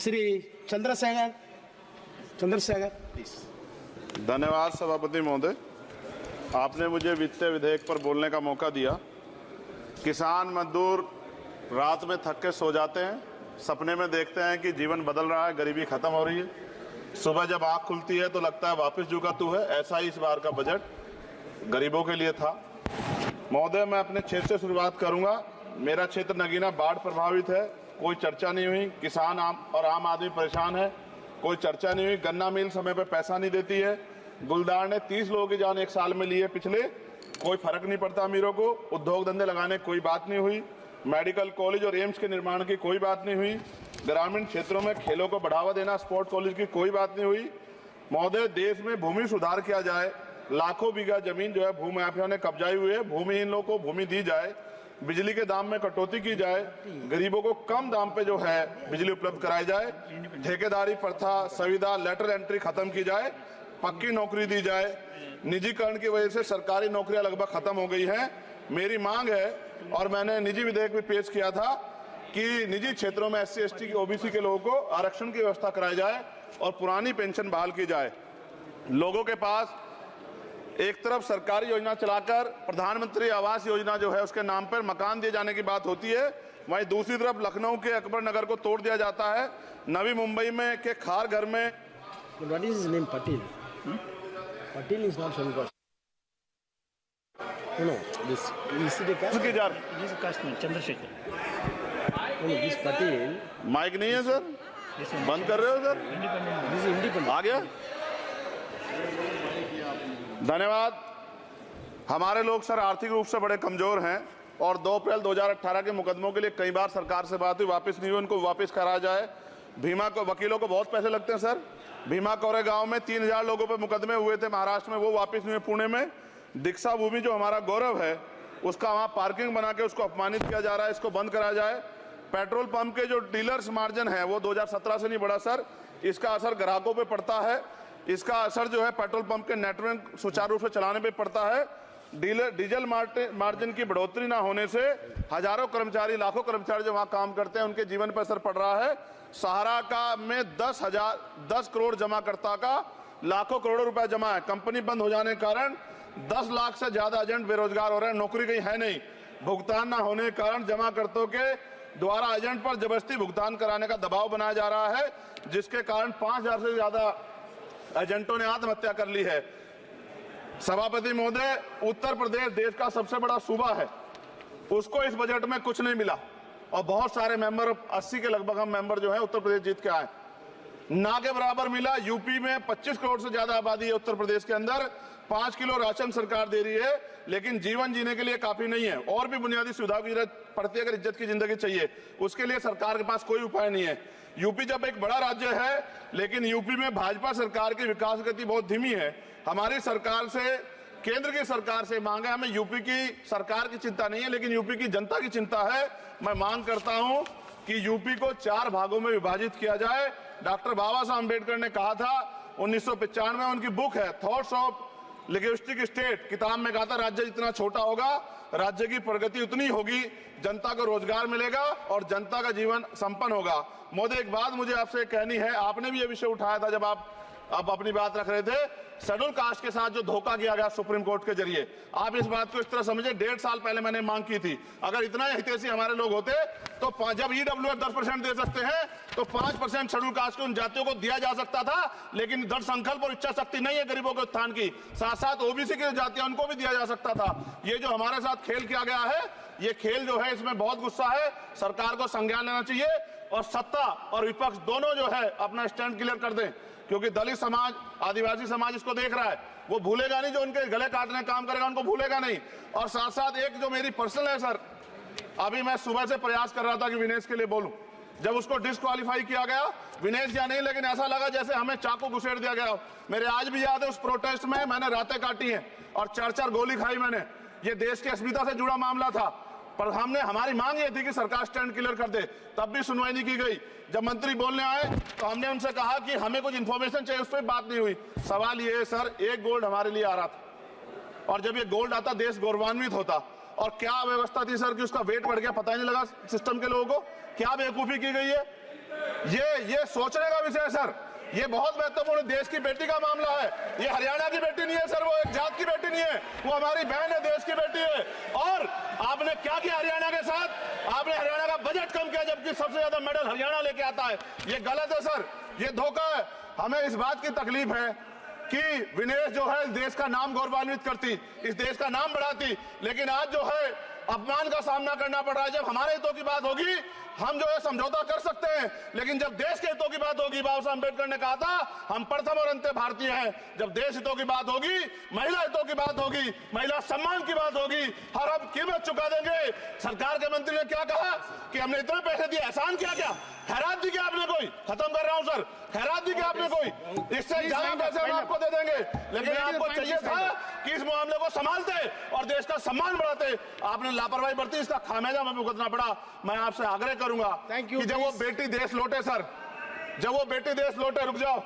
Shri Chandrashekhar please. धन्यवाद सभापति महोदय, आपने मुझे वित्तीय विधेयक पर बोलने का मौका दिया। किसान मजदूर रात में थक के सो जाते हैं, सपने में देखते हैं कि जीवन बदल रहा है, गरीबी खत्म हो रही है। सुबह जब आंख खुलती है तो लगता है वापस जो का तू है। ऐसा ही इस बार का बजट गरीबों के लिए था। महोदय, मैं अपने क्षेत्र से शुरुआत करूंगा। मेरा क्षेत्र नगीना बाढ़ प्रभावित है, कोई चर्चा नहीं हुई। किसान आम आदमी परेशान है, कोई चर्चा नहीं हुई। गन्ना मिल समय पे पैसा नहीं देती है। गुलदार ने 30 लोगों की जान एक साल में ली है पिछले, कोई फर्क नहीं पड़ता अमीरों को। उद्योग धंधे लगाने कोई बात नहीं हुई। मेडिकल कॉलेज और एम्स के निर्माण की कोई बात नहीं हुई। ग्रामीण क्षेत्रों में खेलों को बढ़ावा देना, स्पोर्ट कॉलेज की कोई बात नहीं हुई। महोदय, देश में भूमि सुधार किया जाए। लाखों बीघा जमीन जो है भूमाफिया ने कब्जाई हुई है, भूमिहीन लोगों को भूमि दी जाए। बिजली के दाम में कटौती की जाए। गरीबों को कम दाम पे जो है बिजली उपलब्ध कराई जाए। ठेकेदारी प्रथा, संविदा, लेटर एंट्री खत्म की जाए। पक्की नौकरी दी जाए। निजीकरण की वजह से सरकारी नौकरियां लगभग खत्म हो गई हैं। मेरी मांग है, और मैंने निजी विधेयक भी पेश किया था, कि निजी क्षेत्रों में SC ST की OBC के लोगों को आरक्षण की व्यवस्था कराई जाए और पुरानी पेंशन बहाल की जाए। लोगों के पास एक तरफ सरकारी योजना चलाकर प्रधानमंत्री आवास योजना जो है उसके नाम पर मकान दिए जाने की बात होती है, वहीं दूसरी तरफ लखनऊ के अकबर नगर को तोड़ दिया जाता है। नवी मुंबई में के खार घर में What is his name? Patil. Patil is not from caste. No, this is the caste. की जा He is a caste man, Chandrasekhar. No, this Patil. Mike नहीं है सर, बंद कर रहे हो सर? This is independent. आ गया। धन्यवाद। हमारे लोग सर आर्थिक रूप से बड़े कमजोर हैं और 2 अप्रैल 2018 के मुकदमों के लिए कई बार सरकार से बात हुई, वापस नहीं हुई। उनको वापस कराया जाए। भीमा को वकीलों को बहुत पैसे लगते हैं सर। भीमा कोरे गांव में 3000 लोगों पर मुकदमे हुए थे महाराष्ट्र में, वो वापस नहीं हुए। पुणे में दीक्षा भूमि जो हमारा गौरव है उसका वहां पार्किंग बना के उसको अपमानित किया जा रहा है, इसको बंद कराया जाए। पेट्रोल पंप के जो डीलर्स मार्जिन है वो 2017 से नहीं बढ़ा सर, इसका असर ग्राहकों पे पड़ता है। इसका असर जो है पेट्रोल पंप के नेटवर्क सुचारू रूप से चलाने पे पड़ता है। डीजल मार्जिन की बढ़ोतरी ना होने से हजारों कर्मचारी, लाखों कर्मचारी जो वहां काम करते हैं उनके जीवन पर असर पड़ रहा है। सहारा का में 10 करोड़ जमाकर्ता का लाखों करोड़ों रुपए जमा है। कंपनी बंद हो जाने के कारण 10 लाख से ज्यादा एजेंट बेरोजगार हो रहे हैं, नौकरी कहीं है नहीं। भुगतान न होने के कारण जमाकर्ताओं के द्वारा एजेंट पर जबरदस्ती भुगतान कराने का दबाव बनाया जा रहा है, जिसके कारण 5000 से ज्यादा एजेंटों ने आत्महत्या कर ली है। सभापति महोदय, उत्तर प्रदेश देश का सबसे बड़ा सूबा है, उसको इस बजट में कुछ नहीं मिला और बहुत सारे मेंबर, 80 के लगभग हम मेंबर जो है उत्तर प्रदेश जीत के आए, ना के बराबर मिला। यूपी में 25 करोड़ से ज्यादा आबादी है उत्तर प्रदेश के अंदर, 5 किलो राशन सरकार दे रही है, लेकिन जीवन जीने के लिए काफी नहीं है। और भी बुनियादी सुविधाओं की जरूरत पड़ती है। अगर इज्जत की जिंदगी चाहिए उसके लिए सरकार के पास कोई उपाय नहीं है। यूपी जब एक बड़ा राज्य है, लेकिन यूपी में भाजपा सरकार की विकास गति बहुत धीमी है। हमारी सरकार से, केंद्र की सरकार से मांग है, हमें यूपी की सरकार की चिंता नहीं है, लेकिन यूपी की जनता की चिंता है। मैं मांग करता हूं कि यूपी को 4 भागों में विभाजित किया जाए। डॉक्टर बाबा साहब अम्बेडकर ने कहा था 1995 में, उनकी बुक है थॉट्स ऑफ लिंग्विस्टिक स्टेट, किताब में कहा था राज्य जितना छोटा होगा राज्य की प्रगति उतनी होगी, जनता को रोजगार मिलेगा और जनता का जीवन संपन्न होगा। मोदी, एक बात मुझे आपसे कहनी है, आपने भी ये विषय उठाया था जब आप अपनी बात रख रहे थे, शेड्यूल कास्ट के साथ जो धोखा किया गया सुप्रीम कोर्ट के जरिए, आप इस बात को इस तरह समझे। 1.5 साल पहले मैंने मांग की थी, अगर इतना हितैषी हमारे लोग होते तो जब EWF 10% दे सकते हैं तो 5% शेड्यूल कास्ट के उन जातियों को दिया जा सकता था, लेकिन दृढ़ संकल्प और इच्छा शक्ति नहीं है गरीबों के उत्थान की। साथ साथ OBC की जातियां उनको भी दिया जा सकता था। ये जो हमारे साथ खेल किया गया है, ये खेल जो है इसमें बहुत गुस्सा है, सरकार को संज्ञान लेना चाहिए और सत्ता और विपक्ष दोनों जो है अपना स्टैंड क्लियर कर दें, क्योंकि दलित समाज, आदिवासी समाज इसको देख रहा है, वो भूलेगा नहीं। जो उनके गले काटने का काम करेगा उनको भूलेगा नहीं। और साथ साथ एक जो मेरी पर्सनल है सर, अभी मैं सुबह से प्रयास कर रहा था कि विनेश के लिए बोलूं, जब उसको डिस्क्वालीफाई किया गया, विनेश या नहीं, लेकिन ऐसा लगा जैसे हमें चाकू घुसेड़ दिया गया। मेरे आज भी याद है उस प्रोटेस्ट में मैंने रातें काटी हैं और 4-4 गोली खाई मैंने। ये देश की अस्मिता से जुड़ा मामला था, पर हमारी मांग ये थी कि सरकार स्टैंड क्लियर कर दे, तब भी सुनवाई नहीं की गई। जब मंत्री बोलने आए तो हमने उनसे कहा कि हमें कुछ इंफॉर्मेशन चाहिए, उस पर बात नहीं हुई। सवाल ये है सर, 1 गोल्ड हमारे लिए आ रहा था और जब ये गोल्ड आता देश गौरवान्वित होता, और क्या व्यवस्था थी सर कि उसका वेट बढ़ गया, पता ही नहीं लगा सिस्टम के लोगों को। क्या बेवकूफी की गई है, ये सोचने का विषय है सर। ये बहुत महत्वपूर्ण देश की बेटी का मामला है। ये हरियाणा की बेटी नहीं है सर, वो एक जात की बेटी नहीं है, वो हमारी बहन है, देश की बेटी है। और आपने क्या किया हरियाणा के साथ? आपने हरियाणा का बजट कम किया, जबकि सबसे ज्यादा मेडल हरियाणा लेके आता है। ये गलत है सर, ये धोखा है। हमें इस बात की तकलीफ है कि विनेश जो है देश का नाम गौरवान्वित करती, इस देश का नाम बढ़ाती, लेकिन आज जो है अपमान का सामना करना पड़ रहा है। जब हमारे हितों की बात होगी हम जो है समझौता कर सकते हैं, लेकिन जब देश के हितों की बात होगी, बाबा साहब अम्बेडकर ने कहा था हम प्रथम और अंत्य भारतीय हैं। जब देश हितों की बात होगी, महिला हितों की बात होगी, महिला सम्मान की बात होगी, हर हम कीमत चुका देंगे। सरकार के मंत्री ने क्या कहा कि हमने इतने पैसे दिए, एहसान किया क्या? खैरात दी क्या आपने कोई? खत्म कर रहा हूं सर, खैरात दी क्या आपने कोई? इससे ज्यादा पैसे हम आपको दे देंगे, लेकिन आपको चाहिए था कि इस मामले को संभालते और देश का सम्मान बढ़ाते। आपने लापरवाही बरती, इसका खामियाजा हमें भुगतना पड़ा। मैं आपसे आग्रह करूंगा कि जब वो बेटी देश लौटे सर, जब वो बेटी देश लौटे, रुक जाओ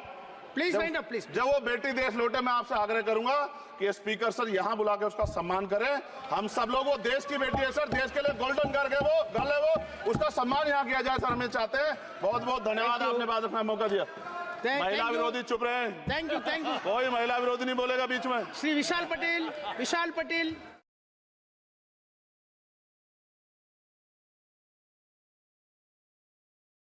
प्लीज वाइंड अप प्लीज। जब वो बेटी देश लौटे, मैं आपसे आग्रह करूंगा कि स्पीकर सर यहां बुला के उसका सम्मान करें। हम सब लोग, वो देश की बेटी है सर, देश के लिए गोल्डन गर्ल है वो, उसका सम्मान यहां किया जाए सर, हमें चाहते हैं। बहुत बहुत धन्यवाद, आपने बात रखने का मौका दिया। महिला विरोधी चुप रहे। Thank you. कोई महिला विरोधी नहीं बोलेगा बीच में। श्री विशाल पटेल